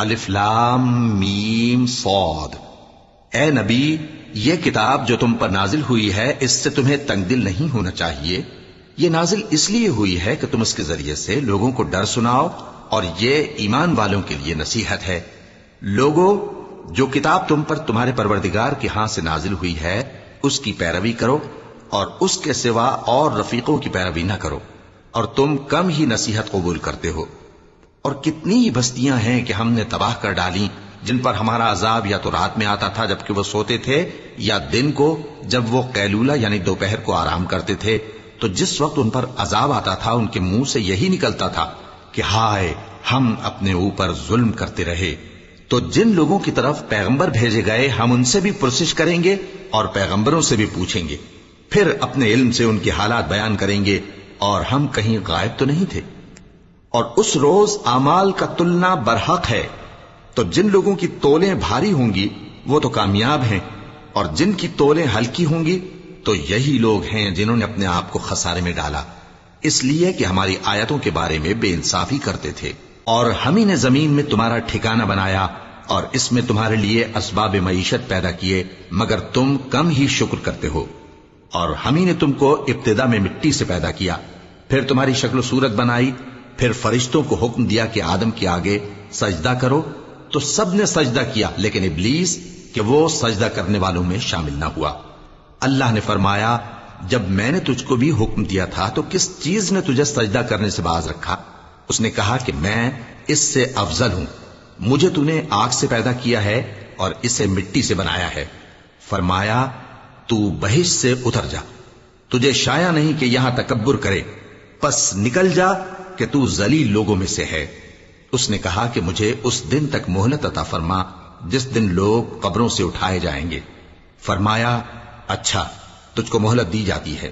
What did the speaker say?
الف لام میم صاد۔ اے نبی، یہ کتاب جو تم پر نازل ہوئی ہے اس سے تمہیں تنگ دل نہیں ہونا چاہیے۔ یہ نازل اس لیے ہوئی ہے کہ تم اس کے ذریعے سے لوگوں کو ڈر سناؤ، اور یہ ایمان والوں کے لیے نصیحت ہے۔ لوگوں، جو کتاب تم پر تمہارے پروردگار کے ہاں سے نازل ہوئی ہے اس کی پیروی کرو، اور اس کے سوا اور رفیقوں کی پیروی نہ کرو، اور تم کم ہی نصیحت قبول کرتے ہو۔ اور کتنی ہی بستیاں ہیں کہ ہم نے تباہ کر ڈالی جن پر ہمارا عذاب یا تو رات میں آتا تھا جبکہ وہ سوتے تھے، یا دن کو جب وہ قیلولہ یعنی دوپہر کو آرام کرتے تھے، تو جس وقت ان پر عذاب آتا تھا ان کے منہ سے یہی نکلتا تھا کہ ہائے، ہم اپنے اوپر ظلم کرتے رہے۔ تو جن لوگوں کی طرف پیغمبر بھیجے گئے ہم ان سے بھی پرسش کریں گے اور پیغمبروں سے بھی پوچھیں گے، پھر اپنے علم سے ان کے حالات بیان کریں گے، اور ہم کہیں غائب تو نہیں تھے۔ اور اس روز اعمال کا تلنا برحق ہے، تو جن لوگوں کی تولیں بھاری ہوں گی وہ تو کامیاب ہیں، اور جن کی تولیں ہلکی ہوں گی تو یہی لوگ ہیں جنہوں نے اپنے آپ کو خسارے میں ڈالا، اس لیے کہ ہماری آیتوں کے بارے میں بے انصافی کرتے تھے۔ اور ہم ہی نے زمین میں تمہارا ٹھکانہ بنایا اور اس میں تمہارے لیے اسباب معیشت پیدا کیے، مگر تم کم ہی شکر کرتے ہو۔ اور ہم ہی نے تم کو ابتدا میں مٹی سے پیدا کیا، پھر تمہاری شکل و صورت بنائی، پھر فرشتوں کو حکم دیا کہ آدم کے آگے سجدہ کرو، تو سب نے سجدہ کیا لیکن ابلیس کہ وہ سجدہ کرنے والوں میں شامل نہ ہوا۔ اللہ نے فرمایا، جب میں نے تجھ کو بھی حکم دیا تھا تو کس چیز نے تجھے سجدہ کرنے سے باز رکھا؟ اس نے کہا کہ میں اس سے افضل ہوں، مجھے تو نے آگ سے پیدا کیا ہے اور اسے مٹی سے بنایا ہے۔ فرمایا، تو بہشت سے اتر جا، تجھے شایع نہیں کہ یہاں تکبر کرے، پس نکل جا کہ تو ذلیل لوگوں میں سے ہے۔ اس نے کہا کہ مجھے اس دن تک مہلت عطا فرما جس دن لوگ قبروں سے اٹھائے جائیں گے۔ فرمایا، اچھا، تجھ کو مہلت دی جاتی ہے۔